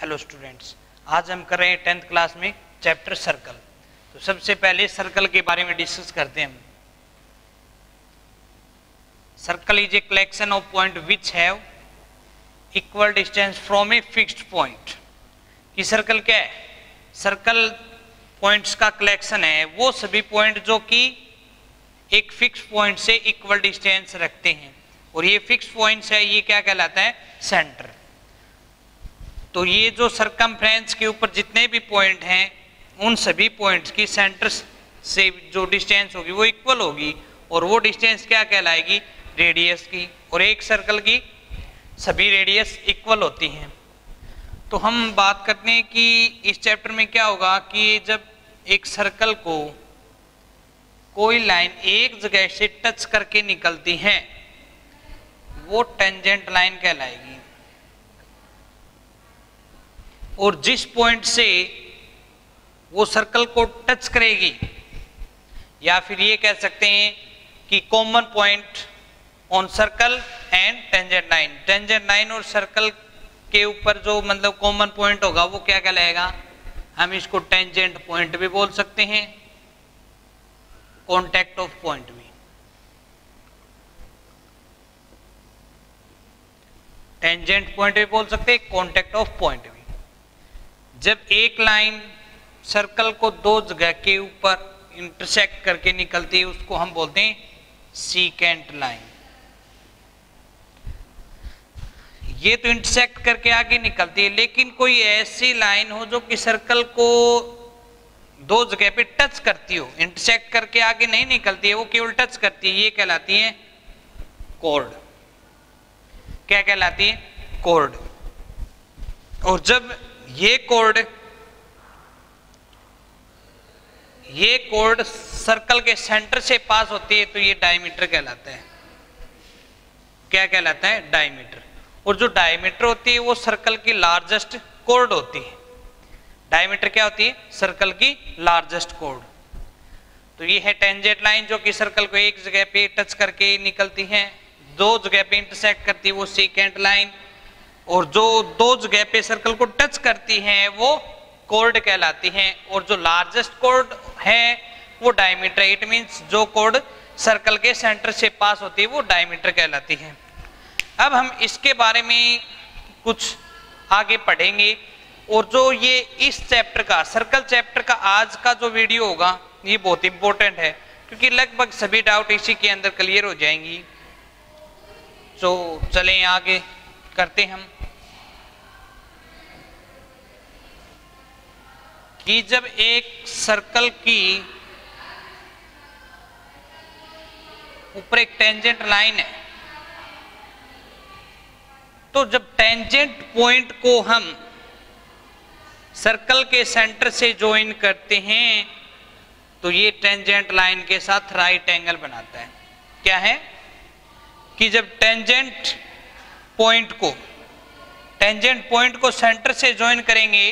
Hello students, आज हम कर रहे हैं 10th क्लास में चैप्टर सर्कल। तो सबसे पहले सर्कल के बारे में डिस्कस करते हैं हम। Circle is a collection of point which have equal distance from a fixed point. कि सर्कल क्या है? सर्कल पॉइंट्स का कलेक्शन है, वो सभी पॉइंट जो कि एक फिक्स पॉइंट से इक्वल डिस्टेंस रखते हैं, और ये फिक्स पॉइंट्स है, ये क्या कहलाता है? सेंटर। तो ये जो सरकमफ्रेंस के ऊपर जितने भी पॉइंट हैं, उन सभी पॉइंट्स की सेंटर से जो डिस्टेंस होगी वो इक्वल होगी, और वो डिस्टेंस क्या कहलाएगी? रेडियस की। और एक सर्कल की सभी रेडियस इक्वल होती हैं। तो हम बात करते हैं कि इस चैप्टर में क्या होगा कि जब एक सर्कल को कोई लाइन एक जगह से टच करके निकलती है, वो टेंजेंट लाइन कहलाएगी। और जिस पॉइंट से वो सर्कल को टच करेगी, या फिर ये कह सकते हैं कि common point on circle and tangent line. Tangent line और सर्कल के ऊपर जो मतलब कॉमन पॉइंट होगा वो क्या कहलाएगा? हम इसको टेंजेंट पॉइंट भी बोल सकते हैं, कॉन्टैक्ट ऑफ पॉइंट भी। टेंजेंट पॉइंट भी बोल सकते हैं, कॉन्टैक्ट ऑफ पॉइंट भी। जब एक लाइन सर्कल को दो जगह के ऊपर इंटरसेक्ट करके निकलती है, उसको हम बोलते हैं सीकेंट लाइन। ये तो इंटरसेक्ट करके आगे निकलती है, लेकिन कोई ऐसी लाइन हो जो कि सर्कल को दो जगह पे टच करती हो, इंटरसेक्ट करके आगे नहीं निकलती है, वो केवल टच करती है, ये कहलाती है कॉर्ड। क्या कहलाती है? कॉर्ड। और जब ये कॉर्ड सर्कल के सेंटर से पास होती है, तो ये डायमीटर कहलाता है। क्या कहलाता है? डायमीटर। और जो डायमीटर होती है वो सर्कल की लार्जेस्ट कॉर्ड होती है। डायमीटर क्या होती है? सर्कल की लार्जेस्ट कॉर्ड। तो ये है टेंजेंट लाइन, जो कि सर्कल को एक जगह पे टच करके निकलती है, दो जगह पे इंटरसेक्ट करती है, वो सेकेंड लाइन। और जो दो जगह पे सर्कल को टच करती हैं वो कॉर्ड कहलाती हैं। और जो लार्जेस्ट कॉर्ड है वो डायमीटर। इट मींस जो कॉर्ड सर्कल के सेंटर से पास होती है वो डायमीटर कहलाती है। अब हम इसके बारे में कुछ आगे पढ़ेंगे। और जो ये इस चैप्टर का, सर्कल चैप्टर का आज का जो वीडियो होगा, ये बहुत इंपॉर्टेंट है, क्योंकि लगभग सभी डाउट इसी के अंदर क्लियर हो जाएंगी। तो चलें आगे करते हम कि जब एक सर्कल की ऊपर एक टेंजेंट लाइन है, तो जब टेंजेंट पॉइंट को हम सर्कल के सेंटर से ज्वाइन करते हैं, तो ये टेंजेंट लाइन के साथ राइट एंगल बनाता है। क्या है कि जब टेंजेंट पॉइंट को सेंटर से ज्वाइन करेंगे,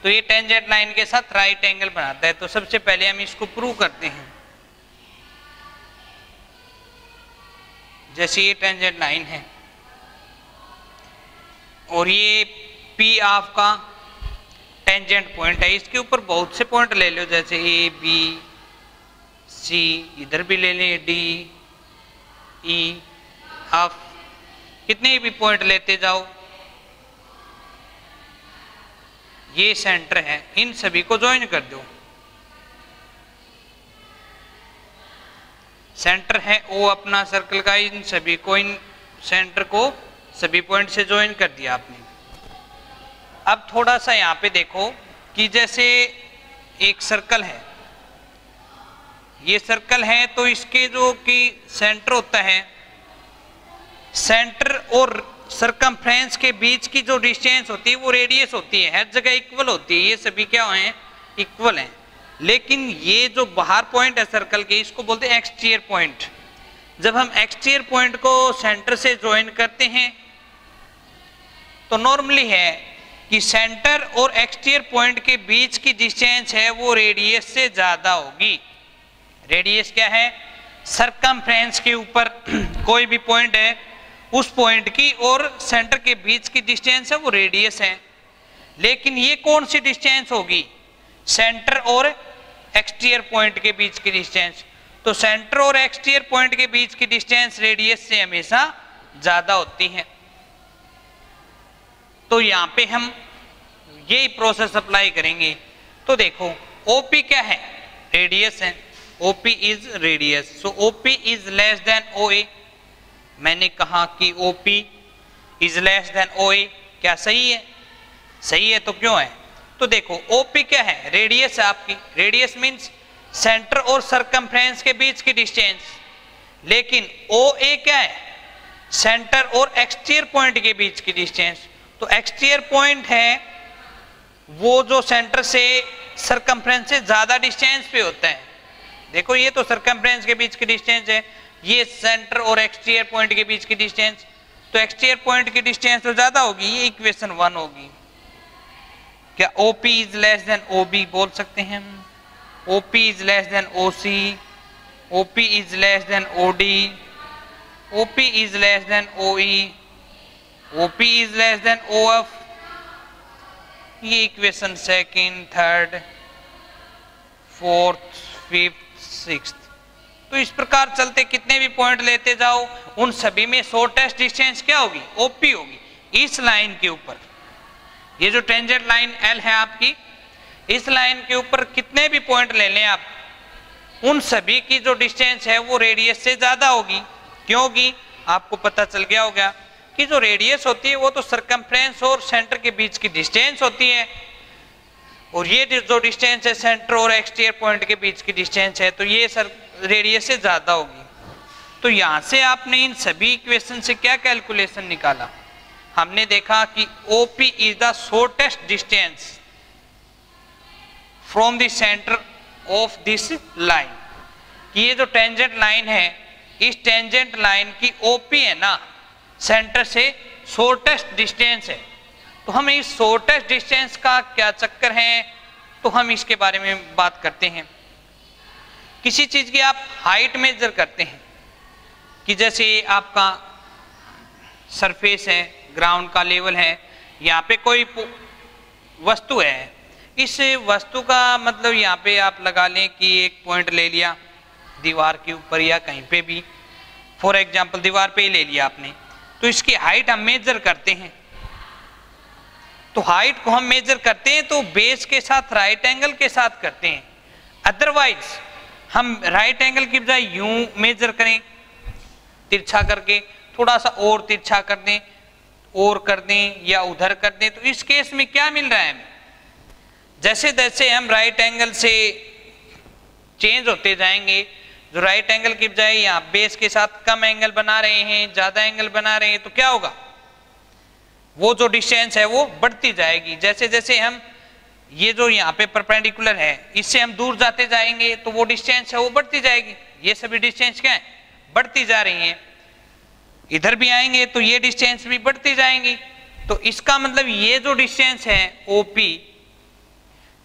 तो ये टेंजेंट लाइन के साथ राइट एंगल बनाता है। तो सबसे पहले हम इसको प्रूव करते हैं। जैसे ये टेंजेंट लाइन है और ये पी आपका टेंजेंट पॉइंट है, इसके ऊपर बहुत से पॉइंट ले लो, जैसे ए बी सी, इधर भी ले लें डी ई, आप कितने भी पॉइंट लेते जाओ, ये सेंटर है, इन सभी को ज्वाइन कर दो। सेंटर है वो अपना सर्कल का, इन सभी को, इन सेंटर को सभी पॉइंट से ज्वाइन कर दिया आपने। अब थोड़ा सा यहाँ पे देखो कि जैसे एक सर्कल है, ये सर्कल है, तो इसके जो कि सेंटर होता है, सेंटर और सरकमफ्रेंस के बीच की जो डिस्टेंस होती है वो रेडियस होती है, हर जगह इक्वल होती है। ये सभी क्या हैं? इक्वल हैं। लेकिन ये जो बाहर पॉइंट है सर्कल के, इसको बोलते हैं एक्सटीरियर पॉइंट। जब हम एक्सटीरियर पॉइंट को सेंटर से ज्वाइन करते हैं, तो नॉर्मली है कि सेंटर और एक्सटीरियर पॉइंट के बीच की डिस्टेंस है वो रेडियस से ज्यादा होगी। रेडियस क्या है? सरकमफ्रेंस के ऊपर कोई भी पॉइंट है, उस पॉइंट की और सेंटर के बीच की डिस्टेंस है वो रेडियस है। लेकिन ये कौन सी डिस्टेंस होगी? सेंटर और एक्सटीरियर पॉइंट के बीच की डिस्टेंस। तो सेंटर और एक्सटीरियर पॉइंट के बीच की डिस्टेंस रेडियस से हमेशा ज्यादा होती है। तो यहां पे हम यही प्रोसेस अप्लाई करेंगे। तो देखो OP क्या है? रेडियस है। OP is radius, so OP is less than OA। मैंने कहा कि OP is less than OA, क्या सही है? सही है, तो क्यों है? तो देखो OP क्या है? रेडियस है आपकी। रेडियस मीन्स सेंटर और सरकमफ्रेंस के बीच की डिस्टेंस। लेकिन OA क्या है? सेंटर और एक्सटीरियर पॉइंट के बीच की डिस्टेंस। तो एक्सटीरियर पॉइंट है वो जो सेंटर से सरकमफ्रेंस से ज्यादा डिस्टेंस पे होता है। देखो ये तो सरकमफ्रेंस के बीच की डिस्टेंस है, ये सेंटर और एक्सटीरियर पॉइंट के बीच की डिस्टेंस। तो एक्सटीरियर पॉइंट की डिस्टेंस तो ज्यादा होगी, ये इक्वेशन 1 होगी। क्या OP is less than OB बोल सकते हैं हम? OP is less than OC, OP is less than OD, OP is less than OE, OP is less than OF। ये equation second, third, fourth, fifth, sixth. तो इस प्रकार चलते कितने भी पॉइंट लेते जाओ, उन सभी में शॉर्टेस्ट डिस्टेंस क्या होगी? OP होगी। इस लाइन के ऊपर, ये जो टेंजेंट लाइन L है आपकी, इस लाइन के ऊपर कितने भी पॉइंट ले लें आप, उन सभी की जो डिस्टेंस है वो रेडियस से ज्यादा होगी। क्योंकि आपको पता चल गया होगा कि जो रेडियस होती है वो तो सरकमफ्रेंस और सेंटर के बीच की डिस्टेंस होती है, और ये जो डिस्टेंस है सेंटर और एक्सटीरियर पॉइंट के बीच की डिस्टेंस है, तो ये रेडियस से ज्यादा होगी। तो यहां से आपने इन सभी इक्वेशन से क्या कैलकुलेशन निकाला? हमने देखा कि OP is the shortest distance from the centre of this line. कि ये जो टेंजेंट लाइन है, इस टेंजेंट लाइन की OP है ना, सेंटर से शॉर्टेस्ट डिस्टेंस है। तो हम इस शॉर्टेस्ट डिस्टेंस का क्या चक्कर है, तो हम इसके बारे में बात करते हैं। किसी चीज की आप हाइट मेजर करते हैं, कि जैसे आपका सरफेस है, ग्राउंड का लेवल है, यहाँ पे कोई वस्तु है, इस वस्तु का मतलब यहाँ पे आप लगा लें कि एक पॉइंट ले लिया दीवार के ऊपर या कहीं पे भी, फॉर एग्जाम्पल दीवार पे ही ले लिया आपने, तो इसकी हाइट हम मेजर करते हैं। तो हाइट को हम मेजर करते हैं तो बेस के साथ राइट एंगल के साथ करते हैं। अदरवाइज हम राइट एंगल की बजाय यूं मेजर करें, तिरछा करके, थोड़ा सा और तिरछा कर दें, और कर दें या उधर कर दें, तो इस केस में क्या मिल रहा है हमें? जैसे जैसे हम राइट एंगल से चेंज होते जाएंगे, जो राइट एंगल की बजाय यहाँ बेस के साथ कम एंगल बना रहे हैं, ज्यादा एंगल बना रहे हैं, तो क्या होगा? वो जो डिस्टेंस है वो बढ़ती जाएगी। जैसे जैसे हम ये जो यहाँ पे परपेंडिकुलर है, इससे हम दूर जाते जाएंगे तो वो डिस्टेंस है वो बढ़ती जाएगी। ये सभी डिस्टेंस क्या है? बढ़ती जा रही हैं। इधर भी आएंगे तो ये डिस्टेंस भी बढ़ती जाएंगी। तो इसका मतलब ये जो डिस्टेंस है OP,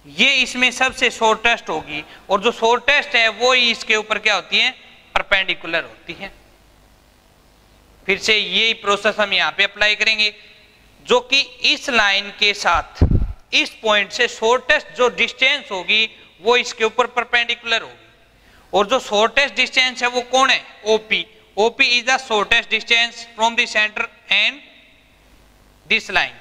ये इसमें सबसे शॉर्टेस्ट होगी, और जो शॉर्टेस्ट है वो ही इसके ऊपर क्या होती है? परपेंडिकुलर होती है। फिर से यही प्रोसेस हम यहाँ पे अप्लाई करेंगे, जो कि इस लाइन के साथ इस पॉइंट से शॉर्टेस्ट जो डिस्टेंस होगी वो इसके ऊपर परपेंडिकुलर होगी, और जो शॉर्टेस्ट डिस्टेंस है वो कौन है? OP। OP is the shortest distance from the centre and this line.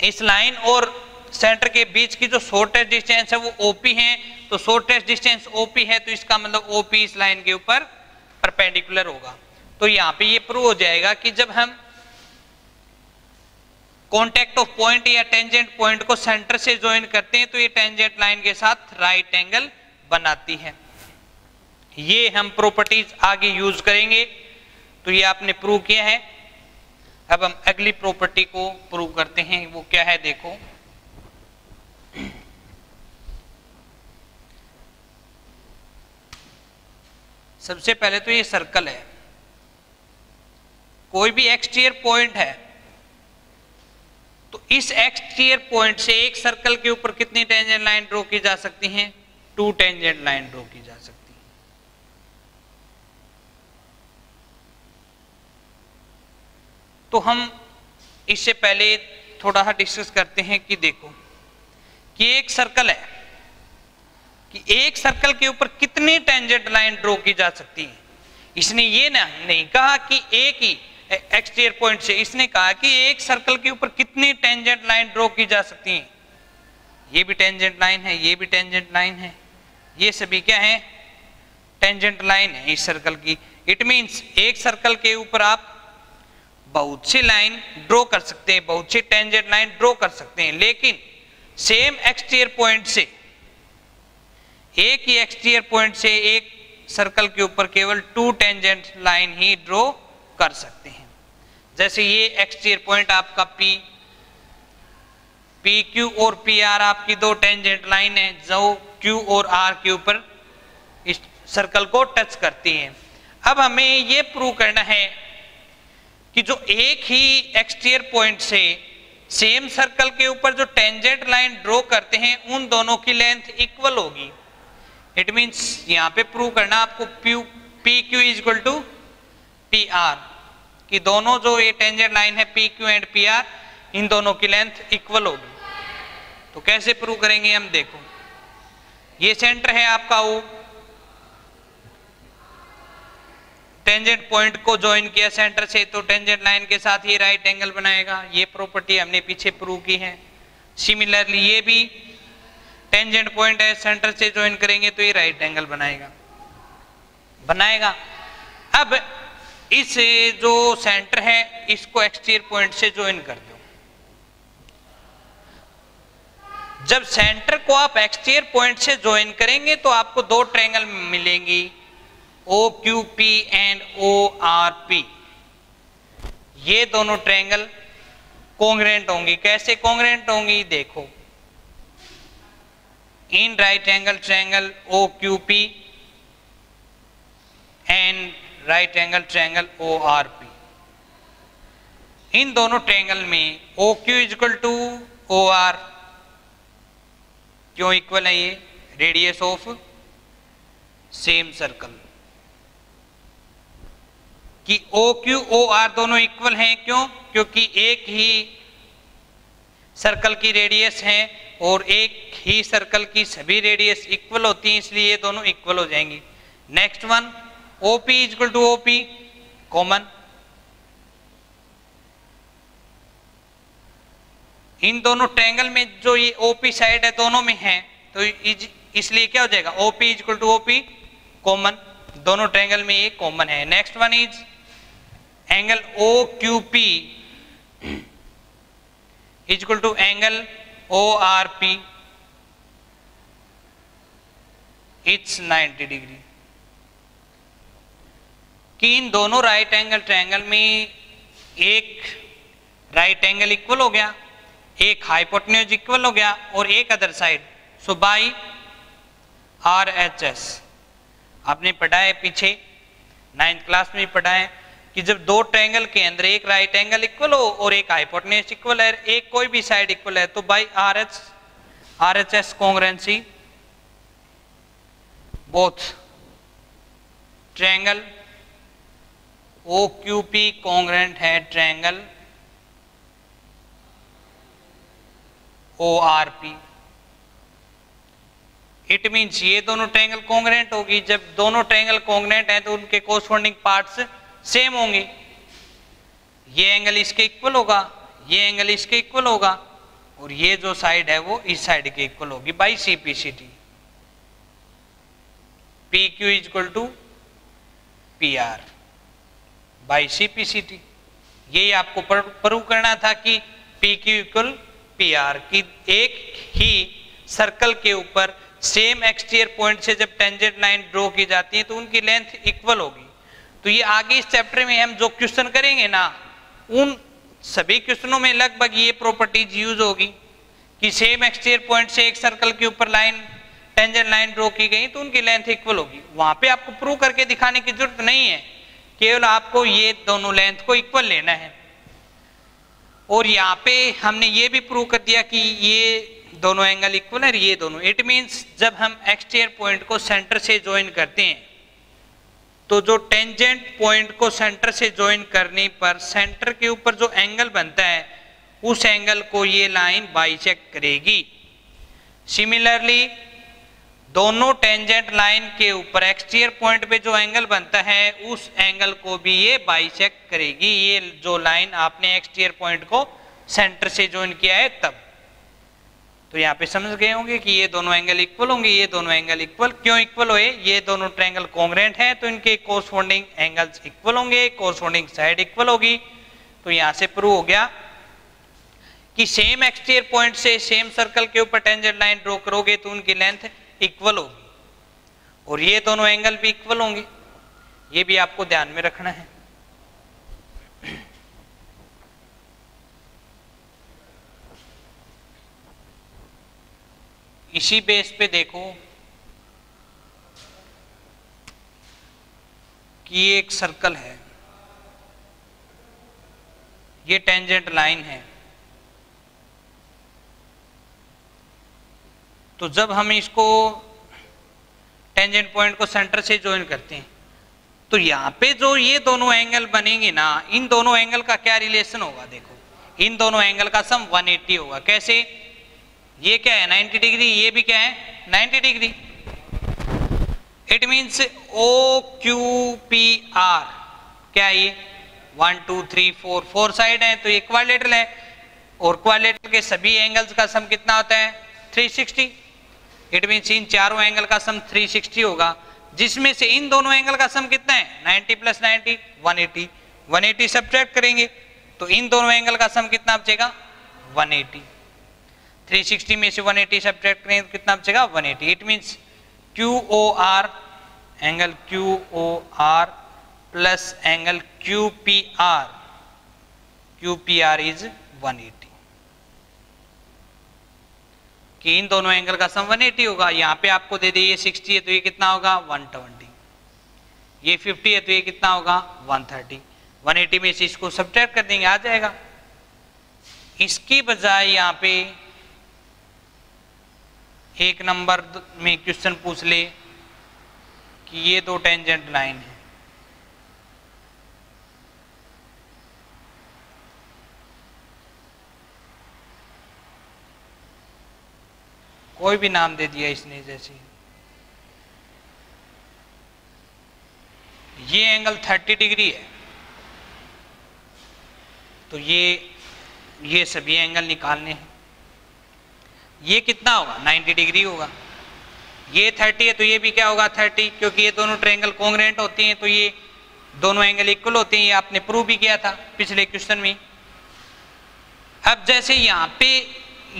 इस लाइन और सेंटर के बीच की जो शॉर्टेस्ट डिस्टेंस है वो OP है। तो शॉर्टेस्ट डिस्टेंस OP है, तो इसका मतलब OP इस लाइन के ऊपर परपेंडिकुलर होगा। तो यहाँ पे ये प्रूव हो जाएगा कि जब हम कॉन्टेक्ट ऑफ पॉइंट या टेंजेंट पॉइंट को सेंटर से ज्वाइन करते हैं तो ये टेंजेंट लाइन के साथ राइट एंगल बनाती है। ये हम प्रॉपर्टीज आगे यूज करेंगे। तो ये आपने प्रूव किया है। अब हम अगली प्रॉपर्टी को प्रूव करते हैं। वो क्या है देखो, सबसे पहले तो ये सर्कल है, कोई भी एक्सटीरियर पॉइंट है, तो इस एक्सटीरियर पॉइंट से एक सर्कल के ऊपर कितनी टेंजेंट लाइन ड्रॉ की जा सकती हैं? 2 टेंजेंट लाइन ड्रॉ की जा सकती है। तो हम इससे पहले थोड़ा सा डिस्कस करते हैं कि देखो कि एक सर्कल है, कि एक सर्कल के ऊपर कितनी टेंजेंट लाइन ड्रॉ की जा सकती है। इसने ये नहीं कहा कि एक ही एक्सटीरियर पॉइंट से, इसने कहा कि एक सर्कल के ऊपर कितनी टेंजेंट लाइन ड्रॉ की जा सकती है। ये भी टेंजेंट लाइन है, ये भी टेंजेंट लाइन है, ये सभी क्या है, टेंजेंट लाइन है इस सर्कल की। इट मींस एक सर्कल के ऊपर आप बहुत सी लाइन ड्रॉ कर सकते हैं, बहुत सी टेंजेंट लाइन ड्रॉ कर सकते हैं, लेकिन सेम एक्सटीरियर पॉइंट से, एक ही एक्सटीरियर पॉइंट से एक सर्कल के ऊपर केवल 2 टेंजेंट लाइन ही ड्रॉ कर सकते हैं। जैसे ये एक्सटीरियर पॉइंट आपका पी क्यू और पी आर आपकी 2 टेंजेंट लाइन है जो क्यू और आर के ऊपर इस सर्कल को टच करती हैं। अब हमें ये प्रूव करना है कि जो एक ही एक्सटीरियर पॉइंट से सेम सर्कल के ऊपर जो टेंजेंट लाइन ड्रॉ करते हैं उन दोनों की लेंथ इक्वल होगी। इट मींस यहां पे प्रूव करना आपको P Q is equal to P R, कि दोनों जो ये टेंजेंट लाइन है P Q and P R, इन दोनों की लेंथ इक्वल होगी। तो कैसे प्रूव करेंगे हम, देखो ये सेंटर है आपका ओ, टेंजेंट पॉइंट को ज्वाइन किया सेंटर से, तो टेंजेंट लाइन के साथ ये राइट एंगल बनाएगा। ये प्रॉपर्टी हमने पीछे प्रूव की है। सिमिलरली ये भी टेंजेंट पॉइंट है, सेंटर से ज्वाइन करेंगे तो ये राइट एंगल बनाएगा। अब इस जो सेंटर है इसको एक्सटीरियर पॉइंट से ज्वाइन कर दो। जब सेंटर को आप एक्सटीरियर पॉइंट से ज्वाइन करेंगे तो आपको 2 ट्रायंगल मिलेंगी, OQP एंड ORP। ये दोनों ट्रायंगल कोंग्रेंट होंगी। कैसे कोंग्रेंट होंगी, देखो इन right angle triangle OQP and right angle triangle ORP, इन दोनों ट्रायंगल में OQ is equal to OR, क्यों इक्वल है, ये रेडियस ऑफ सेम सर्कल, कि OQ OR दोनों इक्वल हैं। क्यों, क्योंकि एक ही सर्कल की रेडियस है और एक ही सर्कल की सभी रेडियस इक्वल होती हैं, इसलिए ये दोनों इक्वल हो जाएंगी। Next one OP is equal to OP, common. इन दोनों ट्रायंगल में जो ये OP साइड है दोनों में है, तो इसलिए क्या हो जाएगा, OP is equal to OP, common. दोनों ट्रायंगल में ये कॉमन है। Next one is angle OQP is equal to angle ORP, it's 90 degree. कि इन दोनों राइट एंगल ट्रायंगल में एक राइट एंगल इक्वल हो गया, एक हाइपोटेन्यूज इक्वल हो गया और एक other side, so by RHS। आपने पढ़ा है पीछे 9th क्लास में पढ़ा है कि जब 2 ट्रायंगल के अंदर एक राइट एंगल इक्वल हो और एक हाइपोटेन्यूज इक्वल है, एक कोई भी साइड इक्वल है, तो by RHS congruency both triangle OQP congruent है ट्रायंगल ORP। इट मींस ये दोनों ट्रायंगल कॉन्ग्रुएंट होगी। जब दोनों ट्रायंगल कॉन्ग्रुएंट हैं तो उनके कोरस्पॉन्डिंग पार्ट्स सेम होंगे। ये एंगल इसके इक्वल होगा, ये एंगल इसके इक्वल होगा और ये जो साइड है वो इस साइड के इक्वल होगी by CPCT। PQ is equal to PR by CPCT। यही आपको प्रूव करना था कि PQ इक्वल PR, की एक ही सर्कल के ऊपर सेम एक्सटीरियर पॉइंट से जब टेंजेंट लाइन ड्रॉ की जाती है तो उनकी लेंथ इक्वल होगी। तो ये आगे इस चैप्टर में हम जो क्वेश्चन करेंगे ना, उन सभी क्वेश्चनों में लगभग ये प्रॉपर्टीज यूज होगी कि सेम एक्सटीरियर पॉइंट से एक सर्कल के ऊपर लाइन टेंजेंट लाइन ड्रॉ की गई तो उनकी लेंथ इक्वल होगी। वहां पे आपको प्रूव करके दिखाने की जरूरत नहीं है, केवल आपको ये दोनों लेंथ को इक्वल लेना है। और यहाँ पे हमने ये भी प्रूव कर दिया कि ये दोनों एंगल इक्वल है, ये दोनों। इट मींस जब हम एक्सटीरियर पॉइंट को सेंटर से ज्वाइन करते हैं तो जो टेंजेंट पॉइंट को सेंटर से ज्वाइन करने पर सेंटर के ऊपर जो एंगल बनता है उस एंगल को ये लाइन बाइसेक्ट करेगी। सिमिलरली दोनों टेंजेंट लाइन के ऊपर एक्सटीरियर पॉइंट पे जो एंगल बनता है उस एंगल को भी ये बाइसेक्ट करेगी। ये जो लाइन आपने एक्सटीरियर पॉइंट को सेंटर से ज्वाइन किया है तब। तो यहाँ पे समझ गए होंगे कि ये दोनों एंगल इक्वल होंगे, ये दोनों एंगल इक्वल क्यों इक्वल हुए, ये दोनों ट्रायंगल कॉन्ग्रुएंट हैं तो इनके कोरस्पॉन्डिंग एंगल्स इक्वल होंगे, कोरस्पॉन्डिंग साइड इक्वल होगी। तो यहाँ से प्रूव हो गया कि सेम एक्सटीरियर पॉइंट से सेम सर्कल के ऊपर टेंजेंट लाइन ड्रॉ करोगे तो उनकी लेंथ इक्वल होगी और ये दोनों एंगल भी इक्वल होंगे। ये भी आपको ध्यान में रखना है। इसी बेस पे देखो कि ये एक सर्कल है, ये टेंजेंट लाइन है। तो जब हम इसको टेंजेंट पॉइंट को सेंटर से ज्वाइन करते हैं तो यहाँ पे जो ये दोनों एंगल बनेंगे ना, इन दोनों एंगल का क्या रिलेशन होगा, देखो इन दोनों एंगल का सम 180 होगा। कैसे, ये क्या है 90 डिग्री, ये भी क्या है 90 degree. It means O Q P R क्या है, ये 1 2 3 4 साइड है तो ये क्वाड्रिलेटरल है और क्वाड्रिलेटरल के सभी एंगल्स का सम कितना होता है 360। इट मीन्स इन चारों एंगल का सम 360 होगा, जिसमें से इन दोनों एंगल का सम कितना है 90 + 90 180। 180 सब्ट्रैक्ट करेंगे तो इन दोनों एंगल का सम कितना बचेगा 180। 360 में से 180 सब्ट्रैक्ट करेंगे तो कितना बचेगा 180। It means QOR angle QOR plus angle QPR is 180 कि इन दोनों एंगल का सम 180 होगा। यहाँ पे आपको दे दे ये 60 है तो ये कितना होगा 120, ये 50 है तो ये कितना होगा 130। 180 में से इसको सब्ट्रैक्ट कर देंगे आ जाएगा। इसकी बजाय यहाँ पे एक नंबर में क्वेश्चन पूछ ले कि ये दो टेंजेंट लाइन है, कोई भी नाम दे दिया इसने, जैसे ये एंगल 30 डिग्री है तो ये सभी एंगल निकालने हैं। ये कितना होगा 90 डिग्री होगा, ये 30 है तो ये भी क्या होगा 30, क्योंकि ये दोनों ट्रायंगल कॉन्ग्रुएंट होती हैं तो ये दोनों एंगल इक्वल होते हैं। ये आपने प्रूव भी किया था पिछले क्वेश्चन में। अब जैसे यहाँ पे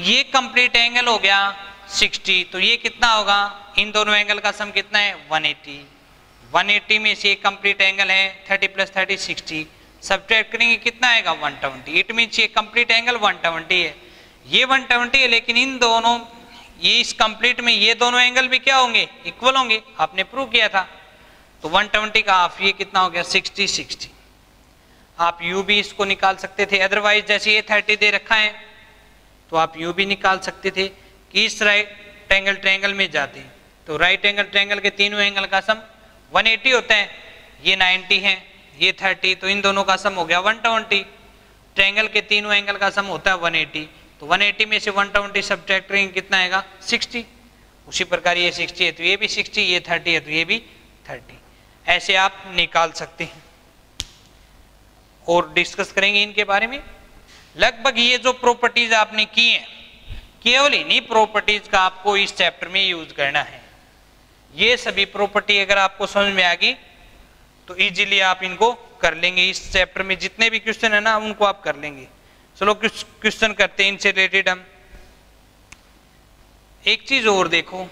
ये कंप्लीट एंगल हो गया 60 तो ये कितना होगा, इन दोनों एंगल का सम कितना है 180। 180 में से एक कंप्लीट एंगल है 30 + 30 60, सब्ट्रैक्ट करेंगे कितना आएगा 120। इट मीन्स ये कंप्लीट एंगल 120 है, ये 120 है, लेकिन इन दोनों ये इस कंप्लीट में ये दोनों एंगल भी क्या होंगे इक्वल होंगे, आपने प्रूव किया था। तो 120 का हाफ ये कितना हो गया 60 60। आप यू भी इसको निकाल सकते थे, अदरवाइज जैसे ये 30 दे रखा है तो आप यू भी निकाल सकते थे कि इस राइट एंगल ट्रायंगल में जाते हैं तो राइट एंगल ट्रायंगल के तीनों एंगल का सम 180 होता है, ये 90 है ये 30 तो इन दोनों का सम हो गया 120। ट्रायंगल के तीनों एंगल का सम होता है 180 तो 180 में से 120 सब्ट्रैक्ट करेंगे कितना आएगा 60। उसी प्रकार ये 60 है तो ये भी 60, ये 30 है तो ये भी 30। ऐसे आप निकाल सकते हैं और डिस्कस करेंगे इनके बारे में। लगभग ये जो प्रॉपर्टीज आपने की हैं केवल इन्हीं प्रॉपर्टीज का आपको इस चैप्टर में यूज करना है। ये सभी प्रॉपर्टी अगर आपको समझ में आ गई तो इजीली आप इनको कर लेंगे। इस चैप्टर में जितने भी क्वेश्चन है ना उनको आप कर लेंगे। चलो कुछ क्वेश्चन करते हैं इनसे रिलेटेड हम। एक चीज और देखो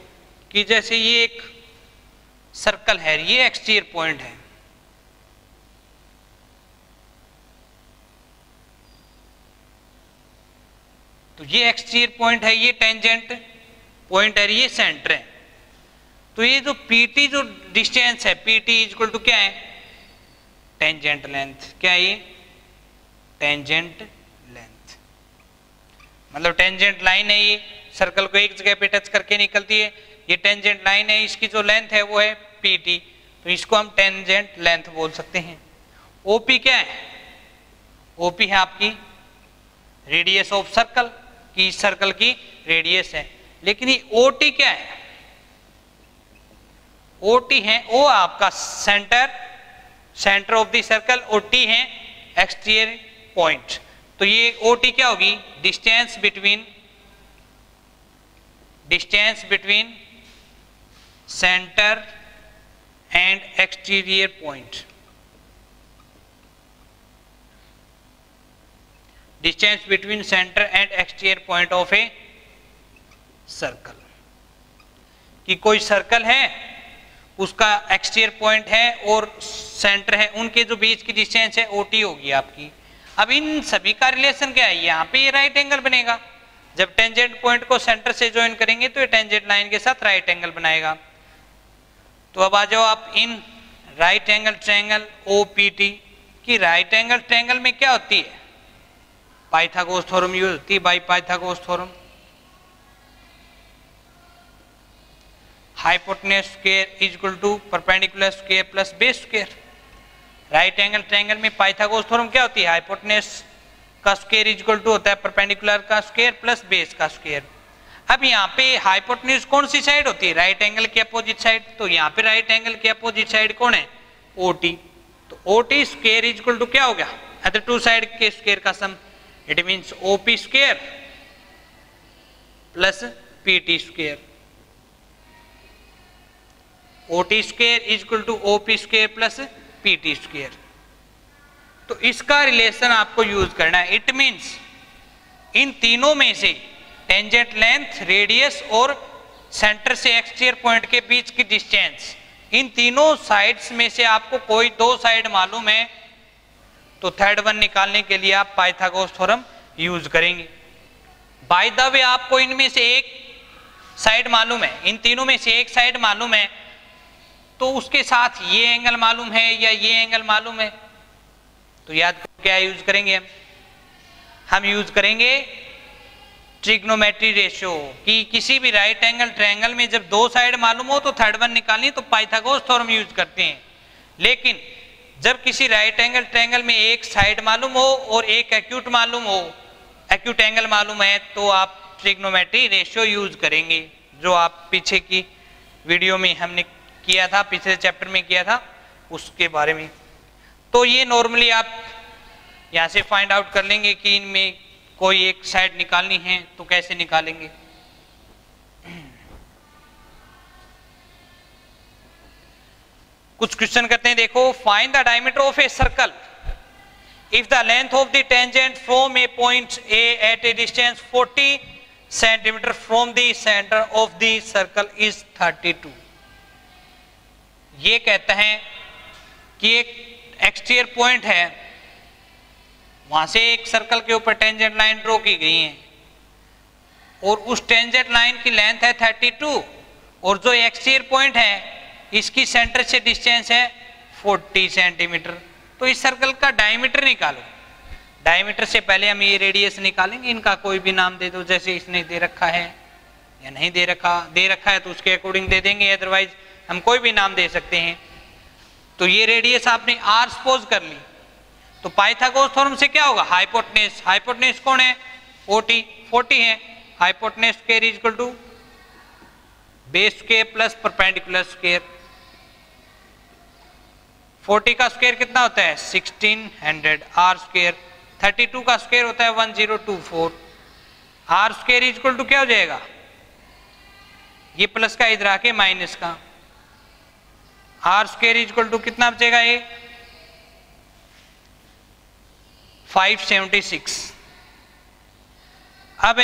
कि जैसे ये एक सर्कल है, ये एक्सटीरियर पॉइंट है, तो ये एक्सटीरियर पॉइंट है, ये टेंजेंट पॉइंट है, ये सेंटर है। तो ये जो पीटी जो डिस्टेंस है पीटी इक्वल टू क्या है टेंजेंट लेंथ। क्या है ये टेंजेंट लेंथ, मतलब टेंजेंट लाइन है, ये सर्कल को एक जगह पे टच करके निकलती है, ये टेंजेंट लाइन है, इसकी जो लेंथ है वो है पीटी तो इसको हम टेंजेंट लेंथ बोल सकते हैं। ओपी क्या है, ओपी है आपकी रेडियस ऑफ सर्कल की सर्कल की रेडियस है। लेकिन ये OT क्या है? OT है वो आपका सेंटर ऑफ द सर्कल और T है एक्सटीरियर पॉइंट। तो ये OT क्या होगी? Distance between centre and exterior point. Distance between centre and exterior point of a circle. कि कोई सर्कल है, उसका एक्सटीरियर पॉइंट है और सेंटर है, उनके जो बीच की डिस्टेंस है OT होगी आपकी। अब इन सभी का रिलेशन क्या है? यहाँ पे ये राइट एंगल बनेगा। जब टेंजेंट पॉइंट को सेंटर से ज्वाइन करेंगे तो ये टेंजेंट लाइन के साथ राइट एंगल बनाएगा। तो अब आ जाओ आप इन राइट एंगल ट्रायंगल OPT की। राइट एंगल ट्रायंगल में क्या होती है? पाइथागोरस थ्योरम यूज होती है, by Pythagoras theorem. Hypotenuse square is equal to perpendicular square plus base square. Right angle triangle में पाइथागोरस थ्योरम क्या होती है? हाइपोटेन्यूज का स्क्वायर इज इक्वल टू होता है परपेंडिकुलर का स्क्वायर प्लस बेस का स्क्वायर। अब यहाँ पे हाइपोटेन्यूज कौन सी साइड होती है? राइट एंगल के अपोजिट साइड। तो यहाँ पे राइट एंगल के अपोजिट साइड कौन है? OT। तो OT square is equal to क्या हो गया? अदर टू साइड के स्क्वायर का sum. It means OP square plus PT square. OT square is equal to OP square plus PT square. तो इसका रिलेशन आपको यूज करना है। इट मीन्स इन तीनों में से टेंजेंट लेंथ, रेडियस और सेंटर से एक्सटीरियर पॉइंट के बीच की डिस्टेंस, इन तीनों साइड्स में से आपको कोई दो साइड मालूम है तो थर्ड वन निकालने के लिए आप पाइथागोरस थ्योरम यूज करेंगे। बाय द वे आपको इनमें से एक साइड मालूम है, इन तीनों में से एक साइड मालूम है तो उसके साथ ये एंगल मालूम है या ये एंगल मालूम है तो याद करो क्या यूज करेंगे? हम यूज करेंगे ट्रिग्नोमेट्री रेशियो। कि किसी भी राइट एंगल ट्रायंगल में जब दो साइड मालूम हो तो थर्ड वन निकालनी तो पाइथागोरस थ्योरम यूज करते हैं। लेकिन जब किसी राइट एंगल ट्रायंगल में एक साइड मालूम हो और एक एक्यूट मालूम हो, एक्यूट एंगल मालूम है तो आप ट्रिग्नोमेट्री रेशियो यूज करेंगे, जो आप पीछे की वीडियो में हमने किया था, पिछले चैप्टर में किया था उसके बारे में। तो ये नॉर्मली आप यहाँ से फाइंड आउट कर लेंगे कि इनमें कोई एक साइड निकालनी है तो कैसे निकालेंगे। कुछ क्वेश्चन करते हैं, देखो। Find the diameter of a circle if the length of the tangent from a point A at a distance 40 centimetre from the centre of the circle is 32। ये कहता है कि एक एक्सटीरियर पॉइंट है, वहां से एक सर्कल के ऊपर टेंजेंट लाइन ड्रॉ की गई है और उस टेंजेंट लाइन की लेंथ है 32 और जो एक्सटीरियर पॉइंट है इसकी सेंटर से डिस्टेंस है 40 सेंटीमीटर। तो इस सर्कल का डायमीटर निकालो। डायमीटर से पहले हम ये रेडियस निकालेंगे, इनका कोई भी नाम दे दो, जैसे इसने दे रखा है या नहीं दे रखा है तो उसके अकॉर्डिंग दे देंगे, अदरवाइज हम कोई भी नाम दे सकते हैं। तो ये रेडियस आपने r सपोज कर ली तो पाइथागोरस थ्योरम से क्या होगा? हाइपोटेन्यूज। हाइपोटेन्यूज कौन है? OT 40 है। Hypotenuse square is equal to base square plus perpendicular square. 40 का स्क्वायर कितना होता है? 1600 r स्क्वायर। 32 का स्क्वायर होता है 1024। r square is equal to क्या हो जाएगा? ये प्लस का इधर आके माइनस का, r square is equal to कितना बचेगा? ये 576। अब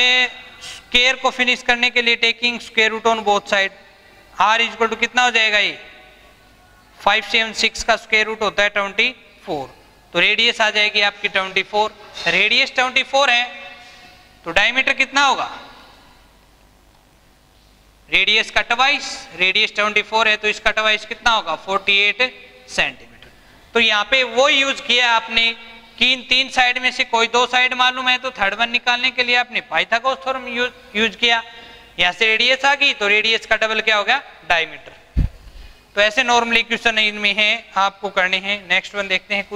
स्क्वायर को फिनिश करने के लिए taking square root on both side, r is equal to कितना हो जाएगा? ये 576 का स्क्वायर रूट होता है 24, तो रेडियस आ जाएगी आपकी 24। रेडियस 24 है तो डायमीटर कितना होगा? रेडियस का ट्वाइस। रेडियस 24 है तो इसका ट्वाइस कितना होगा? 48 सेंटीमीटर। तो यहाँ पे वो यूज किया आपने कि इन तीन साइड में से कोई दो साइड मालूम है तो थर्ड वन निकालने के लिए आपने पाइथागोरस थ्योरम यूज किया। यहाँ से रेडियस आ गई तो रेडियस का डबल क्या हो गया? डायमीटर। तो ऐसे नॉर्मली क्वेश्चन इनमें है, आपको करने हैं। नेक्स्ट वन देखते हैं।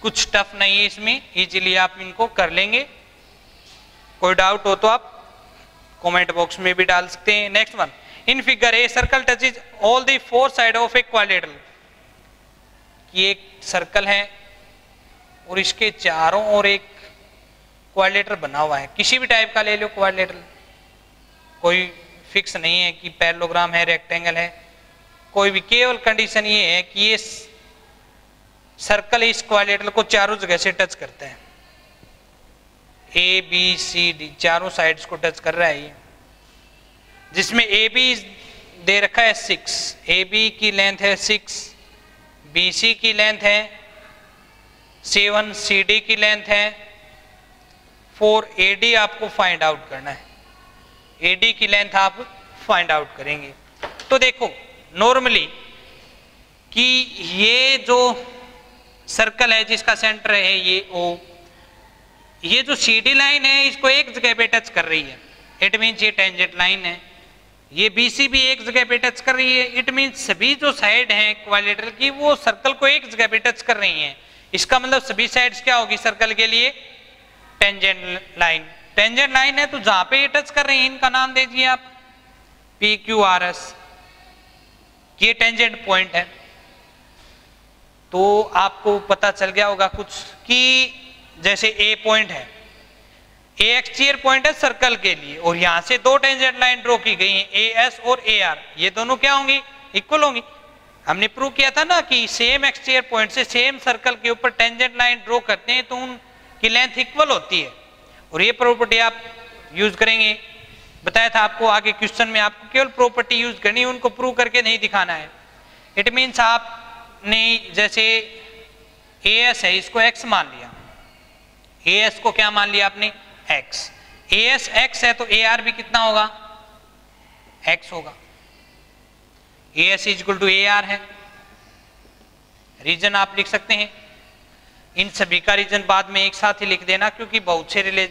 कुछ टफ नहीं है इसमें, इजीली आप इनको कर लेंगे। कोई डाउट हो तो आप कमेंट बॉक्स में भी डाल सकते हैं। Next one, in figure a circle touches all the four side of a quadrilateral. ये एक सर्कल है और इसके चारों ओर एक क्वाड्रिलेटरल बना हुआ है, किसी भी टाइप का ले लो क्वाड्रिलेटरल, कोई फिक्स नहीं है कि पैरेललोग्राम है, रेक्टेंगल है, कोई भी, केवल कंडीशन ये है कि ये सर्कल इस क्वाड्रिलेटरल को चारों जगह से टच करता है, ए बी सी डी चारों साइड्स को टच कर रहा है ये, जिसमें ए बी दे रखा है 6, ए बी की लेंथ है 6, बी सी की लेंथ है 7, सी डी की लेंथ है 4, ए डी आपको फाइंड आउट करना है, ए डी की लेंथ आप फाइंड आउट करेंगे। तो देखो नॉर्मली कि ये जो सर्कल है जिसका सेंटर है ये ओ, ये जो सी डी लाइन है इसको एक जगह पे टच कर रही है, इट मीन्स ये टेंजेंट लाइन है, ये बी सी भी एक जगह पे टच कर रही है, इट मीन्स सभी जो साइड हैं क्वाड्रिलेटरल की वो सर्कल को एक जगह पे टच कर रही हैं। इसका मतलब सभी साइड्स क्या होगी सर्कल के लिए, टेंजेंट लाइन। टेंजेंट लाइन है तो जहां पे ये टच कर रही है इनका नाम दे दीजिए आप पी क्यू आर एस, ये टेंजेंट पॉइंट है। तो आपको पता चल गया होगा कुछ कि जैसे ए पॉइंट है, ए एक्सटीरियर पॉइंट है सर्कल के लिए, और यहां से दो टेंजेंट लाइन ड्रॉ की गई हैं ए एस और ए आर, ये दोनों क्या होंगी, इक्वल होंगी। हमने प्रूव किया था ना कि सेम एक्सटीरियर पॉइंट से सेम सर्कल के ऊपर टेंजेंट लाइन ड्रॉ करते हैं तो उनकी लेंथ इक्वल होती है, और ये प्रॉपर्टी आप यूज करेंगे। बताया था आपको आगे क्वेश्चन में आपको केवल प्रॉपर्टी यूज करनी है, उनको प्रूव करके नहीं दिखाना है। इट मीन्स आपने जैसे ए एस है इसको एक्स मान लिया, ए एस को क्या मान लिया आपने, एक्स, ए एस एक्स है तो ए आर भी कितना होगा, एक्स होगा, A S equal to A R है। रीजन आप लिख सकते हैं, इन सभी का रीजन बाद में एक साथ ही लिख देना क्योंकि बहुत से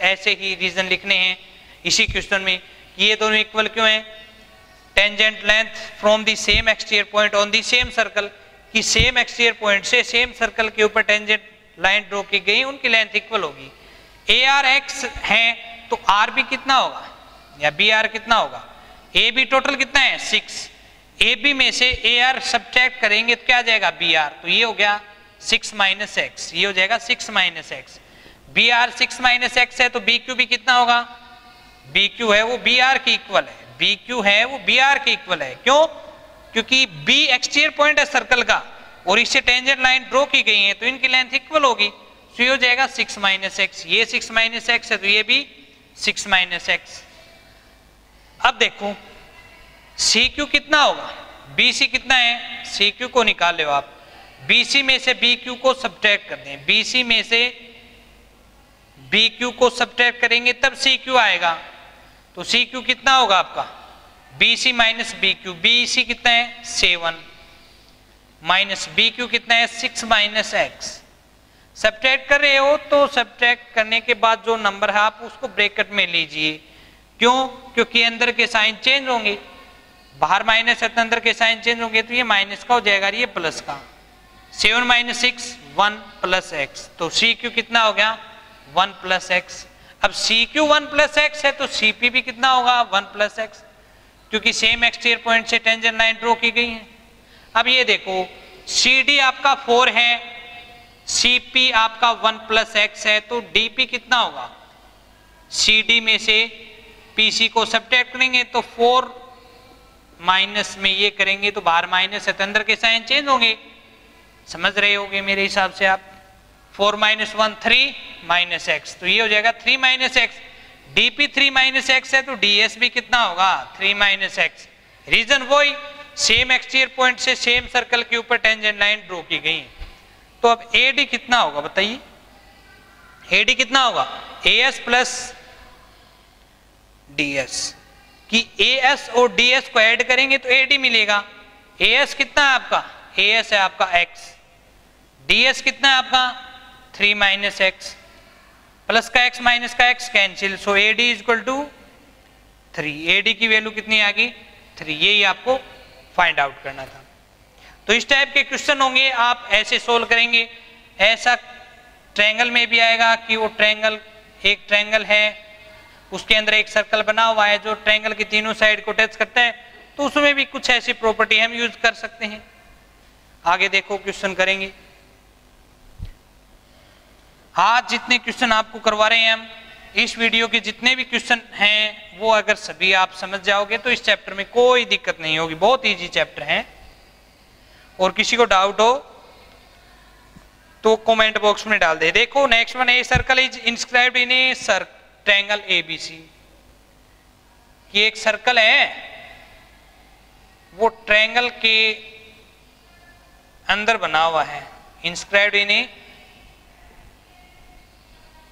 ऐसे ही रीजन लिखने हैं इसी क्वेश्चन में कि ये दोनों इक्वल क्यों हैं। Tangent length from the same exterior point on the same circle, कि सेम एक्सटीरियर पॉइंट से सेम सर्कल के ऊपर टेंजेंट लाइन ड्रॉ की गई, उनकी लेंथ इक्वल होगी। ए आर एक्स है तो आर भी कितना होगा या बी आर कितना होगा, ए बी टोटल कितना है 6, ए बी में से ए आर सब्ट्रैक्ट करेंगे तो क्या आ जाएगा बी आर, तो ये हो गया 6 माइनस एक्स, ये हो जाएगा 6 minus x. B R 6 minus x है तो बी क्यू भी कितना होगा, बी क्यू है वो बी आर की इक्वल है, बी क्यू है वो बी आर की इक्वल है। क्यों, क्योंकि बी एक्सटीरियर पॉइंट है सर्कल का और इससे टेंजेंट लाइन ड्रॉ की गई है तो इनकी लेंथ इक्वल होगी, तो ये हो जाएगा 6 माइनस एक्स, ये 6 माइनस एक्स है तो ये भी 6 माइनस एक्स। अब देखो सी क्यू कितना होगा, बी सी कितना है, सी क्यू को निकाल लो आप, बी सी में से बी क्यू को सब्ट्रैक्ट कर दें, बी सी में से बी क्यू को सब्ट्रैक्ट करेंगे तब सी क्यू आएगा, तो सी क्यू कितना होगा आपका, B C minus B Q, B C कितना है 7 माइनस बी क्यू कितना है 6 माइनस एक्स। सब्ट्रैक्ट कर रहे हो तो सब्ट्रैक्ट करने के बाद जो नंबर है आप उसको ब्रैकेट में लीजिए, क्यों, क्योंकि अंदर के साइन चेंज होंगे, बाहर माइनस है तो अंदर के साइन चेंज होंगे, तो ये माइनस का हो जाएगा ये प्लस का, 7 माइनस 6 1 प्लस एक्स, तो सी क्यू कितना हो गया 1 प्लस एक्स। अब सी क्यू 1 प्लस एक्स है तो सी पी भी कितना होगा 1 प्लस एक्स, क्योंकि सेम एक्सटीरियर पॉइंट से टेंजेंट लाइन ड्रॉ की गई है। अब ये देखो सी डी आपका 4 है, सी पी आपका 1 प्लस एक्स है, तो डी पी कितना होगा, सी डी में से पी सी को सब्ट्रैक्ट करेंगे तो 4 माइनस में ये करेंगे तो बाहर माइनस है तो अंदर के साइन चेंज होंगे, समझ रहे होंगे मेरे हिसाब से आप। 4 माइनस 1 3 माइनस एक्स, तो ये हो जाएगा 3 minus x, DP 3 minus x है तो डीएस भी कितना होगा 3 माइनस एक्स। रीजन वही, सेम एक्सटीरियर पॉइंट से सेम सर्कल के ऊपर टेंजेंट लाइन ड्रॉ की गई है। तो अब ए डी कितना होगा बताइए, ए डी कितना होगा, A S plus D S, कि ए एस और डी एस को ऐड करेंगे तो ए डी मिलेगा। ए एस कितना है आपका, ए एस है आपका एक्स, डी एस कितना है आपका 3 माइनस एक्स, प्लस का एक्स माइनस का x cancel, so A D is equal to 3, A D की वैल्यू कितनी आ गई 3, यही आपको फाइंड आउट करना था। तो इस टाइप के क्वेश्चन होंगे, आप ऐसे सोल्व करेंगे। ऐसा ट्रायंगल में भी आएगा कि वो ट्रायंगल एक ट्रायंगल है, उसके अंदर एक सर्कल बना हुआ है जो ट्रायंगल की तीनों साइड को टच करता है, तो उसमें भी कुछ ऐसी प्रॉपर्टी हम यूज कर सकते हैं। आगे देखो क्वेश्चन करेंगे। आज जितने क्वेश्चन आपको करवा रहे हैं हम, इस वीडियो के जितने भी क्वेश्चन हैं वो अगर सभी आप समझ जाओगे तो इस चैप्टर में कोई दिक्कत नहीं होगी, बहुत इजी चैप्टर है। और किसी को डाउट हो तो कमेंट बॉक्स में डाल दे। देखो next one, a circle is inscribed in A triangle ABC. कि एक सर्कल है वो ट्रायंगल के अंदर बना हुआ है, inscribed in A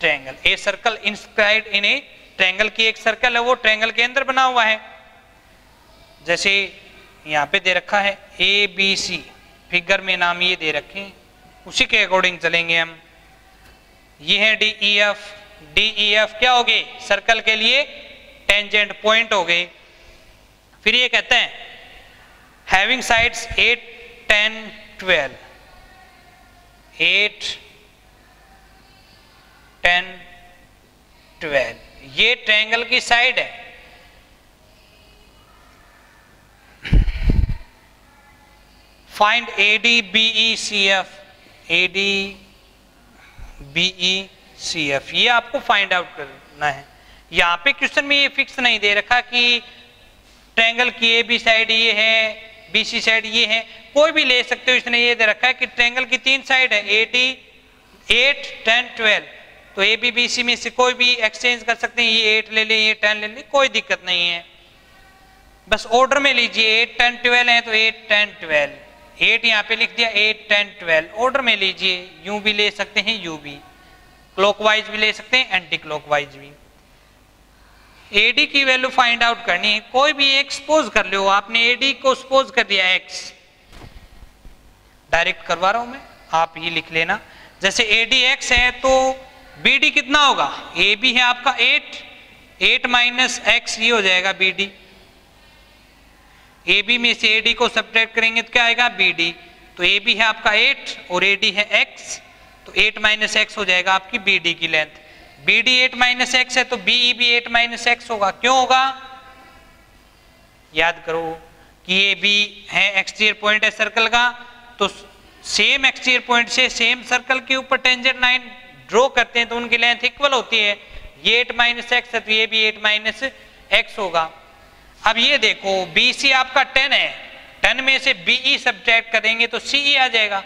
triangle. A circle inscribed in A triangle की एक सर्कल है वो ट्रायंगल के अंदर बना हुआ है। जैसे यहां पे दे रखा है ए बी सी, फिगर में नाम ये दे रखे हैं, उसी के अकॉर्डिंग चलेंगे हम। ये है D E F, D E F क्या हो गए सर्कल के लिए टेंजेंट पॉइंट हो गए। फिर ये कहते हैं हैविंग साइड्स 8, 10, 12, 8, 10, 12, ये ट्रायंगल की साइड है। Find A D B E C F, A D B E C F, ये आपको फाइंड आउट करना है। यहां पे क्वेश्चन में ये फिक्स नहीं दे रखा कि ट्रायंगल की ए बी साइड ये है, बी सी साइड ये है, कोई भी ले सकते हो। इसने ये दे रखा है कि ट्रायंगल की 3 साइड है, ए डी 8, 10, 12, तो ए बी बी सी में से कोई भी एक्सचेंज कर सकते हैं, ये 8 ले लें, ये 10 ले लें, कोई दिक्कत नहीं है। बस ऑर्डर में लीजिए, 8, 10, 12 है तो 8, 10, 12, 8 यहाँ पे लिख दिया, 8, 10, 12 ऑर्डर में लीजिए। यूं भी ले सकते हैं, यूं भी, क्लॉकवाइज भी ले सकते हैं, एंटी क्लॉकवाइज भी। एडी की वैल्यू फाइंड आउट करनी है, कोई भी एक सपोज कर लो, आपने एडी को सपोज कर दिया एक्स, डायरेक्ट करवा रहा हूं मैं, आप ये लिख लेना। जैसे एडी एक्स है तो बीडी कितना होगा, ए बी है आपका 8, 8 माइनस एक्स ये हो जाएगा बीडी। ए बी में से एडी को सब्ट्रैक्ट करेंगे तो क्या आएगा बीडी। तो ए बी है आपका 8 और एडी है एक्स, तो 8 माइनस एक्स हो जाएगा आपकी बीडी की लेंथ। बीडी 8 माइनस एक्स है तो बीई भी 8 माइनस एक्स होगा। क्यों होगा, याद करो कि ये बी है एक्सटीरियर पॉइंट है सर्कल का, तो सेम एक्सटीरियर पॉइंट से सेम सर्कल के ऊपर टेंजेंट लाइन ड्रॉ करते हैं तो उनकी लेंथ इक्वल होती है। ये 8 माइनस एक्स है तो ये भी 8 माइनस एक्स होगा। अब ये देखो BC आपका 10 है, 10 में से BE सब्ट्रैक्ट करेंगे तो CE आ जाएगा,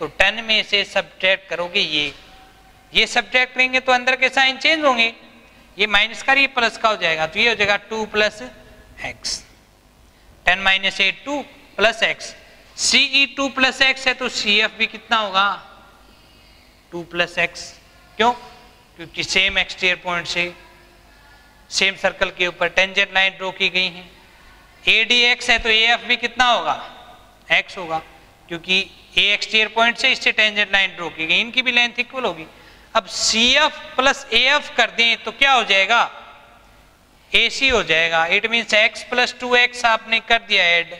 तो 10 में से सब्ट्रैक्ट करोगे ये सब्ट्रैक्ट करेंगे तो अंदर के साइन चेंज होंगे, ये माइनस का ये प्लस का हो जाएगा, तो ये हो जाएगा 2 plus x. 10 minus 8 2 plus x, CE 2 plus x है तो CF भी कितना होगा 2 प्लस एक्स। क्यों, क्योंकि सेम एक्सटीरियर पॉइंट से सेम सर्कल के ऊपर टेंजेंट लाइन ड्रॉ की गई है। ADX है तो AF भी कितना होगा x होगा, क्योंकि A एक्सटीरियर पॉइंट से इससे टेंजेंट लाइन ड्रॉ की गई, इनकी भी लेंथ इक्वल होगी। अब CF प्लस AF कर दें तो क्या हो जाएगा AC हो जाएगा। It means x plus 2x आपने कर दिया ऐड,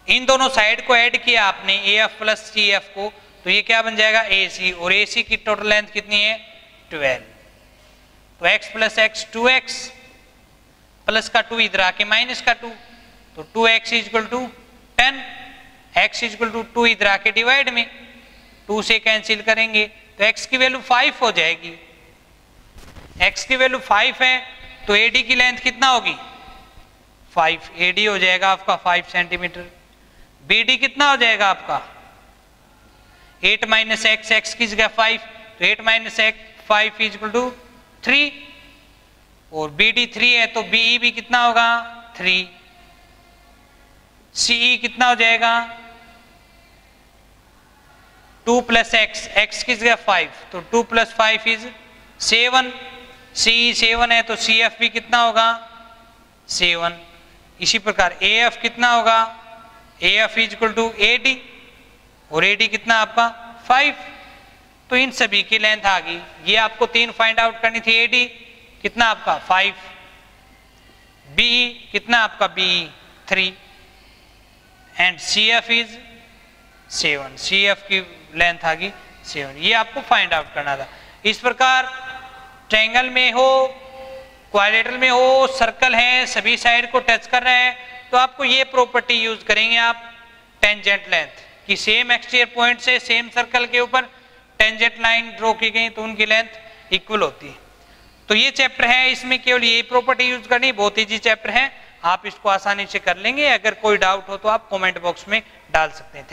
इन दोनों साइड को ऐड किया आपने AF प्लस CF को, तो ये क्या बन जाएगा AC, और AC की टोटल लेंथ कितनी है 12, तो x plus x 2x plus का 2 इधर आके माइनस का 2, तो 2x equal to 10, x equal to 2 इधर आके डिवाइड में 2 से कैंसिल करेंगे तो x की वैल्यू 5 हो जाएगी। x की वैल्यू 5 है तो AD की लेंथ कितना होगी 5, AD हो जाएगा आपका 5 सेंटीमीटर। BD कितना हो जाएगा आपका 8 माइनस एक्स, एक्स की जगह 5, तो 8 माइनस एक्स 5 इक्वल टू 3, और BD 3 है तो BE भी कितना होगा 3, CE कितना हो जाएगा 2 प्लस एक्स, एक्स की जगह 5, तो 2 प्लस 5 इज 7, CE 7 है तो CF भी कितना होगा 7। इसी प्रकार AF कितना होगा, AF इक्वल टू AD, और AD कितना आपका 5, तो इन सभी की लेंथ आ गई। ये आपको 3 फाइंड आउट करनी थी, AD कितना आपका 5, BE कितना आपका BE 3, and CF is 7, CF की लेंथ आ गई 7, ये आपको फाइंड आउट करना था। इस प्रकार ट्रायंगल में हो, क्वाड्रिलेटरल में हो, सर्कल है, सभी साइड को टच कर रहे हैं, तो आपको ये प्रॉपर्टी यूज करेंगे आप टेंजेंट लेंथ कि सेम एक्सटीरियर पॉइंट से सेम सर्कल के ऊपर टेंजेंट लाइन ड्रॉ की गई तो उनकी लेंथ इक्वल होती है। तो ये चैप्टर है, इसमें केवल यही प्रॉपर्टी यूज करनी, बहुत इजी चैप्टर है, आप इसको आसानी से कर लेंगे। अगर कोई डाउट हो तो आप कमेंट बॉक्स में डाल सकते हैं।